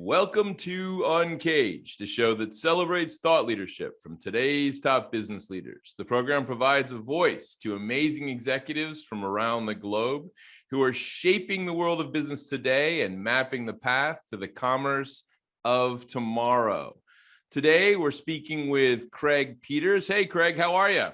Welcome to UNCAGED, the show that celebrates thought leadership from today's top business leaders. The program provides a voice to amazing executives from around the globe who are shaping the world of business today and mapping the path to the commerce of tomorrow. Today, we're speaking with Craig Peters. Hey, Craig, how are you?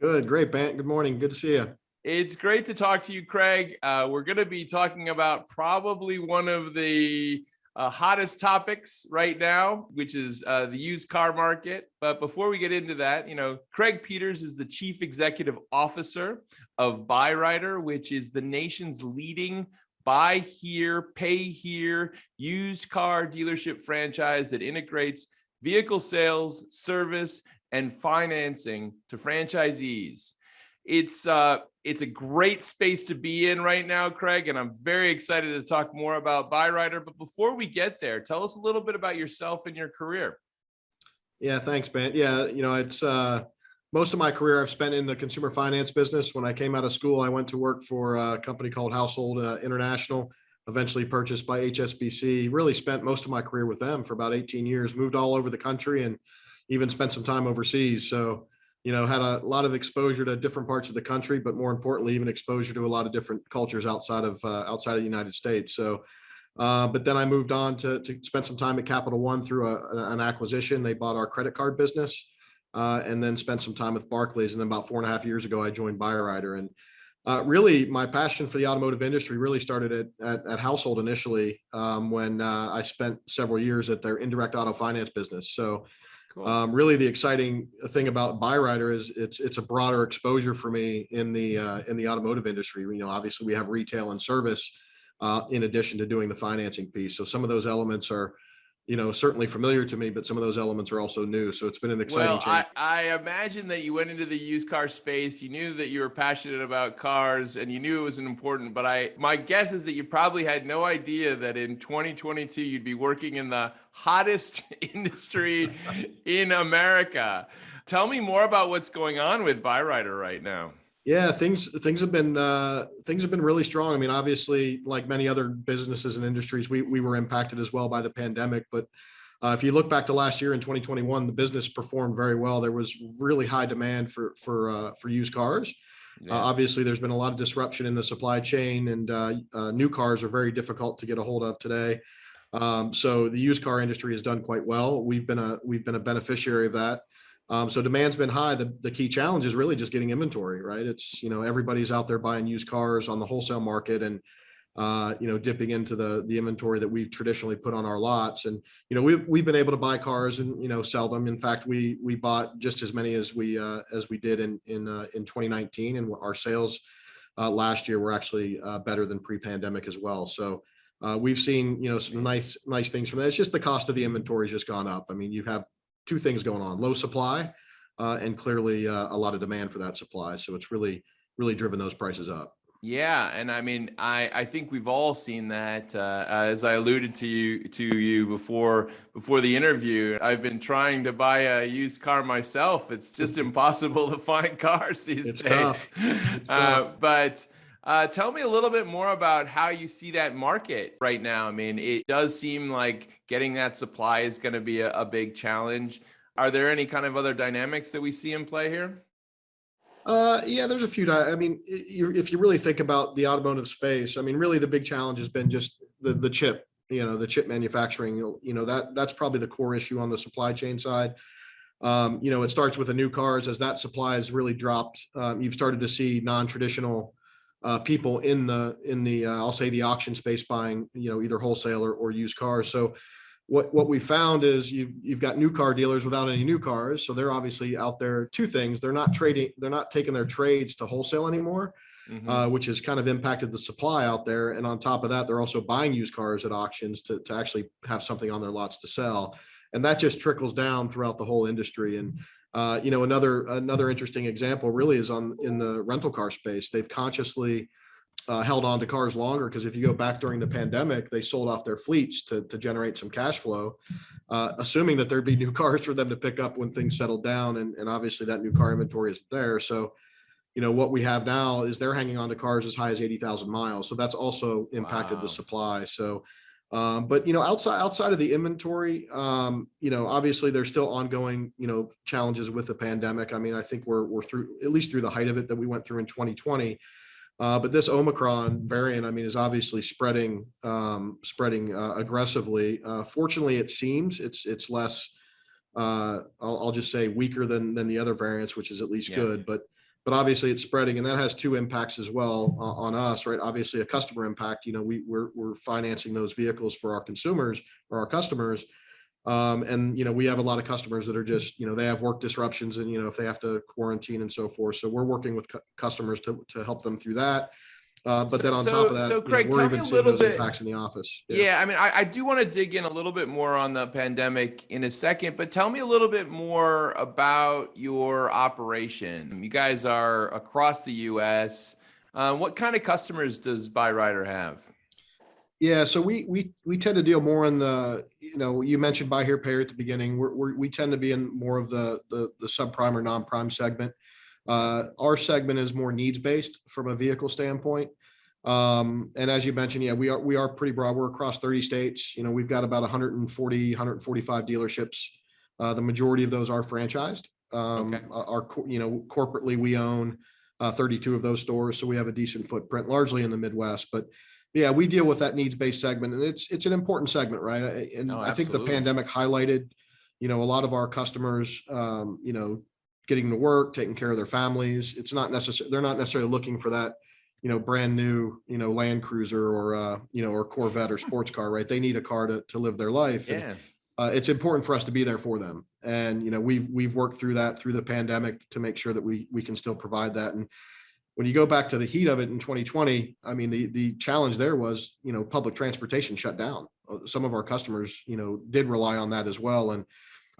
Good, great, Bant. Good morning. Good to see you. It's great to talk to you, Craig. We're going to be talking about probably one of the hottest topics right now, which is the used car market. But before we get into that, Craig Peters is the Chief Executive Officer of Byrider, which is the nation's leading buy here, pay here used car dealership franchise that integrates vehicle sales, service, and financing to franchisees. It's a great space to be in right now, Craig, and I'm very excited to talk more about Byrider. But before we get there, tell us a little bit about yourself and your career. Yeah, thanks, Ben. Yeah, it's most of my career I've spent in the consumer finance business. When I came out of school, I went to work for a company called Household International, eventually purchased by HSBC. Really spent most of my career with them for about 18 years, moved all over the country and even spent some time overseas. So had a lot of exposure to different parts of the country, but more importantly, even exposure to a lot of different cultures outside of the United States. So, but then I moved on to spend some time at Capital One through an acquisition. They bought our credit card business, and then spent some time with Barclays. And then about 4.5 years ago, I joined Byrider. And really, my passion for the automotive industry really started at Household initially, when I spent several years at their indirect auto finance business. So. Cool. Really, the exciting thing about Byrider is it's a broader exposure for me in the automotive industry. Obviously we have retail and service in addition to doing the financing piece. So some of those elements are, certainly familiar to me, but some of those elements are also new. So it's been an exciting change. I imagine that you went into the used car space. You knew that you were passionate about cars and you knew it was an important, but my guess is that you probably had no idea that in 2022, you'd be working in the hottest industry in America. Tell me more about what's going on with Byrider right now. Yeah, things have been really strong. I mean, obviously, like many other businesses and industries, we were impacted as well by the pandemic. But if you look back to last year in 2021, the business performed very well. There was really high demand for used cars. Yeah. Obviously, there's been a lot of disruption in the supply chain, and new cars are very difficult to get a hold of today. So the used car industry has done quite well. We've been a beneficiary of that. So demand's been high. The key challenge is really just getting inventory, right? It's, everybody's out there buying used cars on the wholesale market and, dipping into the inventory that we've traditionally put on our lots. And, we've been able to buy cars and, sell them. In fact, we bought just as many as we did in 2019, and our sales last year were actually better than pre-pandemic as well. So we've seen, some nice things from that. It's just the cost of the inventory has just gone up. I mean, you have two things going on: low supply, and clearly a lot of demand for that supply. So it's really driven those prices up. Yeah, and I mean, I think we've all seen that. As I alluded to you before the interview, I've been trying to buy a used car myself. It's just impossible to find cars these days. Tough. It's tough. But tell me a little bit more about how you see that market right now. I mean, it does seem like getting that supply is going to be a big challenge. Are there any kind of other dynamics that we see in play here? Yeah, there's a few. I mean, if you really think about the automotive space, I mean, really the big challenge has been just the chip, the chip manufacturing. That's probably the core issue on the supply chain side. It starts with the new cars. As that supply has really dropped, you've started to see non-traditional people in the I'll say the auction space buying, either wholesale or used cars. So what we found is you've got new car dealers without any new cars. So they're obviously out there. Two things: they're not taking their trades to wholesale anymore, which has kind of impacted the supply out there. And on top of that, they're also buying used cars at auctions to actually have something on their lots to sell. And that just trickles down throughout the whole industry. And another interesting example really is in the rental car space. They've consciously held on to cars longer, because if you go back during the pandemic, they sold off their fleets to generate some cash flow, assuming that there'd be new cars for them to pick up when things settled down. And obviously that new car inventory isn't there. So, what we have now is they're hanging on to cars as high as 80,000 miles. So that's also impacted the supply. So But outside of the inventory, obviously there's still ongoing, challenges with the pandemic. I mean, I think we're through, at least through the height of it that we went through in 2020. But this Omicron variant, I mean, is obviously spreading aggressively. Fortunately, it seems it's less. I'll just say weaker than the other variants, which is at least good. But obviously it's spreading, and that has two impacts as well on us, right? Obviously, a customer impact. We're financing those vehicles for our consumers or our customers. And we have a lot of customers that are just, they have work disruptions, and if they have to quarantine and so forth. So we're working with customers to help them through that. But then on top of that, so Craig, we're even seeing those impacts in the office. Yeah, I mean, I do want to dig in a little bit more on the pandemic in a second, but tell me a little bit more about your operation. You guys are across the US. What kind of customers does Byrider have? Yeah, so we tend to deal more in the, you mentioned buy here, pay here at the beginning. We tend to be in more of the subprime or non-prime segment. Our segment is more needs based from a vehicle standpoint. And as you mentioned, yeah, we are pretty broad. We're across 30 states. We've got about 145 dealerships. The majority of those are franchised. Okay. Corporately we own 32 of those stores, so we have a decent footprint, largely in the Midwest. But yeah, we deal with that needs-based segment, and it's an important segment, right? And I think the pandemic highlighted, a lot of our customers, getting to work, taking care of their families. It's not necessary. They're not necessarily looking for that, brand new, Land Cruiser or Corvette or sports car, right? They need a car to live their life. Yeah. And it's important for us to be there for them. And, we've worked through that through the pandemic to make sure that we can still provide that. And when you go back to the heat of it in 2020, I mean, the challenge there was, public transportation shut down. Some of our customers, did rely on that as well. And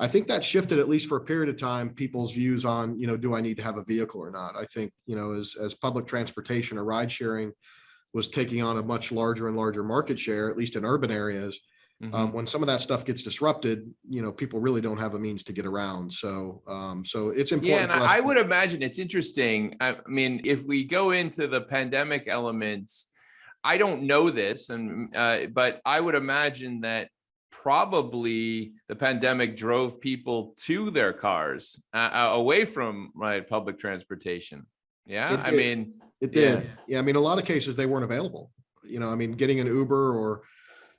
I think that shifted, at least for a period of time, people's views on, do I need to have a vehicle or not? I think, as public transportation or ride sharing was taking on a much larger and larger market share, at least in urban areas, when some of that stuff gets disrupted, people really don't have a means to get around. So it's important. Yeah, and for us I would imagine it's interesting. I mean, if we go into the pandemic elements, I don't know this, but I would imagine that probably the pandemic drove people to their cars, away from public transportation. Yeah, it did. Yeah, I mean, a lot of cases they weren't available. Getting an Uber or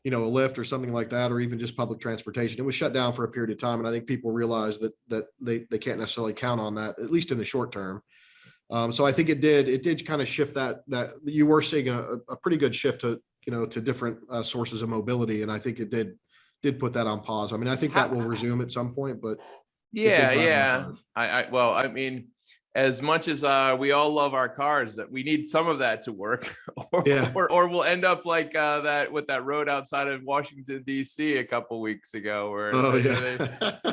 a Lyft or something like that, or even just public transportation, it was shut down for a period of time. And I think people realized that they can't necessarily count on that, at least in the short term. So I think it did kind of shift that you were seeing a pretty good shift to different sources of mobility. And I think it did put that on pause. I mean, I think that will resume at some point, but yeah. I mean, as much as we all love our cars, that we need some of that to work, or we'll end up like that with that road outside of Washington D.C. a couple weeks ago, where they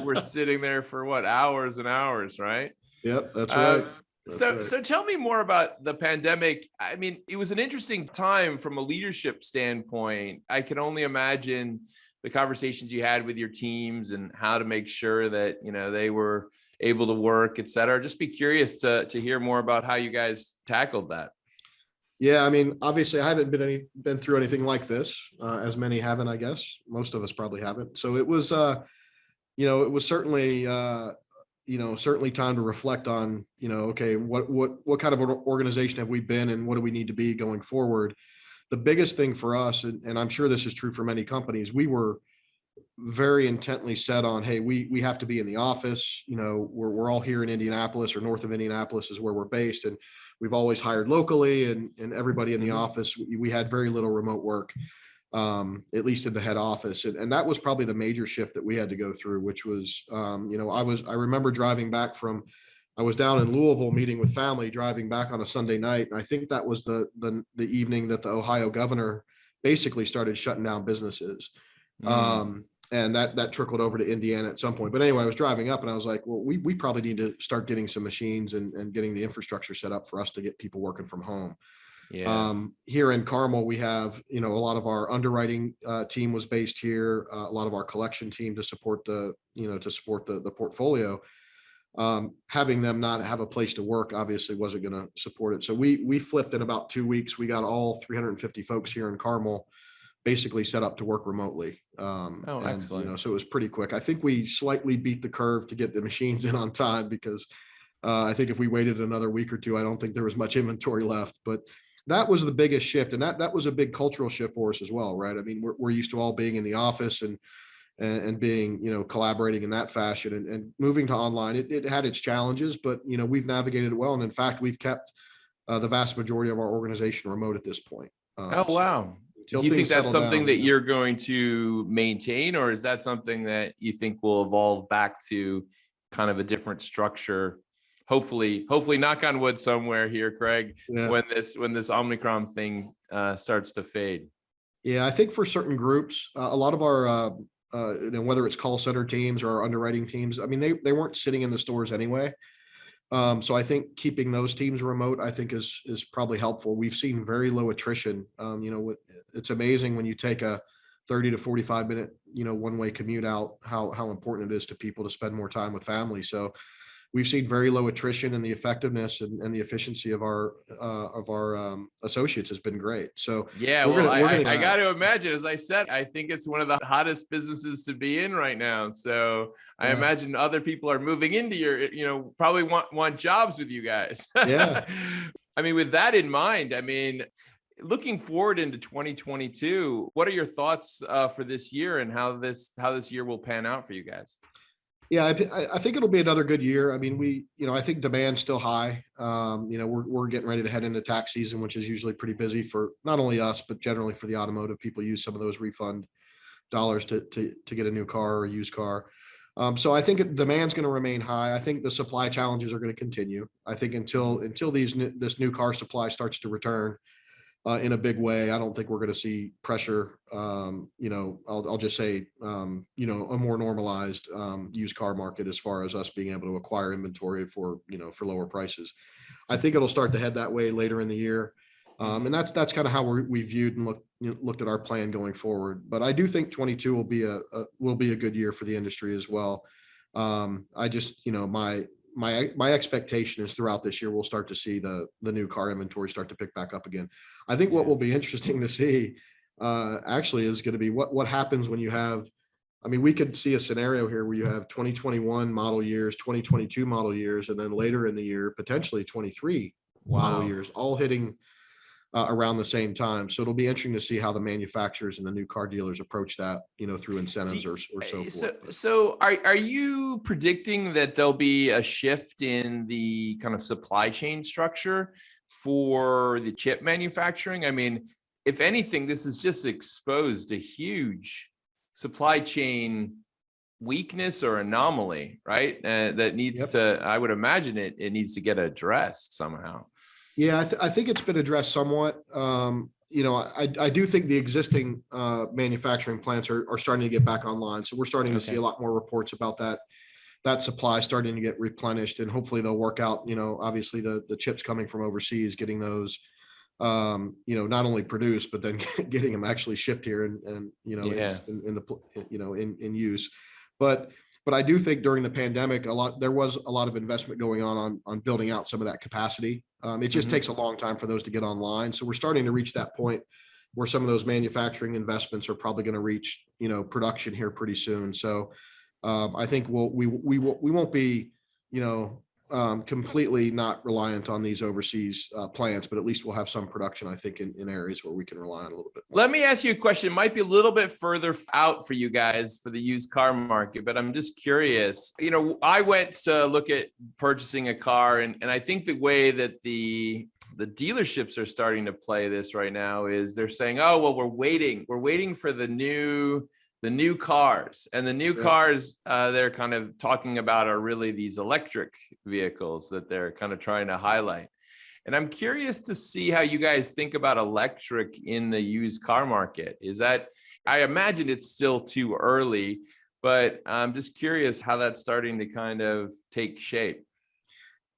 were sitting there for hours and hours, right? Yep, that's right. So tell me more about the pandemic. I mean, it was an interesting time from a leadership standpoint. I can only imagine the conversations you had with your teams and how to make sure that, they were able to work, et cetera. Just be curious to hear more about how you guys tackled that. Yeah, I mean, obviously I haven't been through anything like this, as many haven't, I guess. Most of us probably haven't. So it was, it was certainly, certainly time to reflect on, okay, what kind of an organization have we been, and what do we need to be going forward? The biggest thing for us, and I'm sure this is true for many companies, we were very intently set on, hey, we have to be in the office. We're all here in Indianapolis, or north of Indianapolis is where we're based, and we've always hired locally, and everybody in the office. We had very little remote work, at least in the head office, and that was probably the major shift that we had to go through, which was, I remember driving back I was down in Louisville meeting with family, driving back on a Sunday night, and I think that was the evening that the Ohio governor basically started shutting down businesses. And that trickled over to Indiana at some point. But anyway, I was driving up and I was like, well, we probably need to start getting some machines and getting the infrastructure set up for us to get people working from home. Yeah. Here in Carmel, we have, a lot of our underwriting team was based here, a lot of our collection team to support the portfolio. Having them not have a place to work obviously wasn't going to support it. So we flipped in about 2 weeks. We got all 350 folks here in Carmel basically set up to work remotely. Oh, and, excellent. so it was pretty quick. I think we slightly beat the curve to get the machines in on time because I think if we waited another week or two, I don't think there was much inventory left. But that was the biggest shift. And that was a big cultural shift for us as well, right? I mean, we're used to all being in the office and being, collaborating in that fashion, and moving to online. It had its challenges, but, we've navigated it well. And in fact, we've kept the vast majority of our organization remote at this point. Oh, So wow. until Do you think things that's settle something down, that you're going to maintain, or is that something that you think will evolve back to kind of a different structure? Hopefully, knock on wood somewhere here, Craig, yeah. when this Omicron thing starts to fade. Yeah, I think for certain groups, a lot of our, whether it's call center teams or our underwriting teams, I mean, they weren't sitting in the stores anyway. So I think keeping those teams remote, I think is probably helpful. We've seen very low attrition. It's amazing when you take a 30 to 45 minute, one-way commute out, how important it is to people to spend more time with family. So we've seen very low attrition, and the effectiveness and the efficiency of our associates has been great. So Yeah, we're well, gonna I got to imagine, as I said, I think it's one of the hottest businesses to be in right now. So I yeah. imagine other people are moving into your, probably want jobs with you guys. Yeah. I mean, with that in mind, I mean, looking forward into 2022, what are your thoughts for this year and how this year will pan out for you guys? Yeah, I think it'll be another good year. I mean, I think demand's still high. We're getting ready to head into tax season, which is usually pretty busy for not only us, but generally for the automotive. People use some of those refund dollars to get a new car or a used car. So I think demand's going to remain high. I think the supply challenges are going to continue. I think until this new car supply starts to return in a big way, I don't think we're going to see pressure. I'll just say, a more normalized used car market as far as us being able to acquire inventory for lower prices. I think it'll start to head that way later in the year. And that's kind of how we viewed and looked at our plan going forward. But I do think 22 will be a good year for the industry as well. I just, my expectation is throughout this year, we'll start to see the new car inventory start to pick back up again. I think what will be interesting to see actually is going to be what happens when you have, I mean, we could see a scenario here where you have 2021 model years, 2022 model years, and then later in the year, potentially 23 model years, all hitting around the same time. So it'll be interesting to see how the manufacturers and the new car dealers approach that, through incentives or so forth. So are you predicting that there'll be a shift in the kind of supply chain structure for the chip manufacturing? I mean, if anything, this has just exposed a huge supply chain weakness or anomaly, right? That needs to, I would imagine it needs to get addressed somehow. Yeah, I think it's been addressed somewhat. I do think the existing manufacturing plants are starting to get back online. So we're starting to see a lot more reports about that supply starting to get replenished, and hopefully they'll work out, obviously the chips coming from overseas, getting those, not only produced, but then getting them actually shipped here and in use. But I do think during the pandemic, there was a lot of investment going on building out some of that capacity. It just takes a long time for those to get online. So we're starting to reach that point where some of those manufacturing investments are probably going to reach, production here pretty soon. So I think we won't be, completely not reliant on these overseas plants, but at least we'll have some production, I think, in areas where we can rely on a little bit more. Let me ask you a question. It might be a little bit further out for you guys for the used car market, but I'm just curious. I went to look at purchasing a car, and I think the way that the dealerships are starting to play this right now is they're saying, oh, well, we're waiting for the new cars, and the new cars they're kind of talking about are really these electric vehicles that they're kind of trying to highlight. And I'm curious to see how you guys think about electric in the used car market. I imagine it's still too early, but I'm just curious how that's starting to kind of take shape.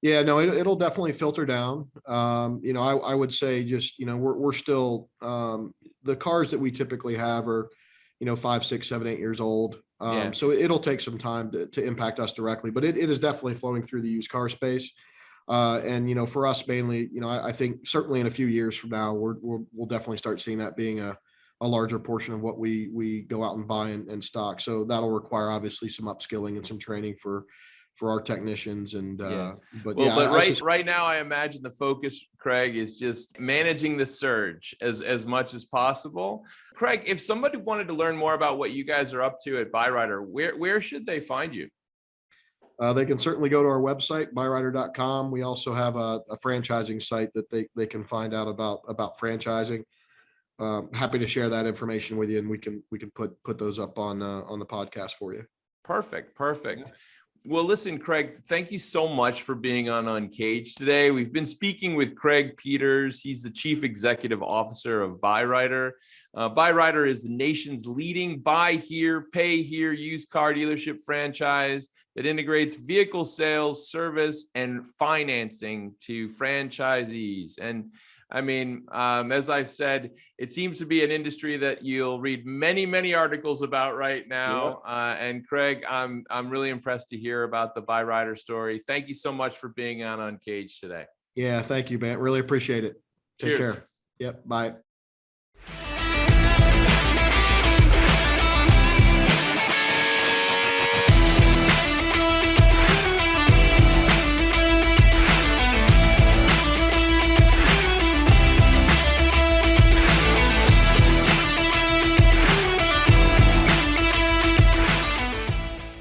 Yeah, no, it'll definitely filter down. I would say just, we're still, the cars that we typically have are, 5, 6, 7, 8 years old. So it'll take some time to impact us directly, but it is definitely flowing through the used car space. And, for us mainly, I think certainly in a few years from now, we'll definitely start seeing that being a a larger portion of what we go out and buy and stock. So that'll require obviously some upskilling and some training for our technicians. And Yeah. but Well, yeah, but I right now, I imagine the focus, Craig, is just managing the surge as much as possible. Craig, if somebody wanted to learn more about what you guys are up to at Byrider, where should they find you? They can certainly go to our website, byrider.com. We also have a franchising site that they can find out about franchising. Happy to share that information with you, and we can put those up on the podcast for you. Perfect. Yeah. Well, listen, Craig, thank you so much for being on UNCAGED today. We've been speaking with Craig Peters. He's the Chief Executive Officer of Byrider. Byrider is the nation's leading buy here, pay here used car dealership franchise that integrates vehicle sales, service, and financing to franchisees. And I mean, as I've said, it seems to be an industry that you'll read many, many articles about right now. And Craig, I'm really impressed to hear about the Byrider story. Thank you so much for being on UNCAGED today. Yeah, thank you, Ben. Really appreciate it. Take Cheers. care. Yep. Bye.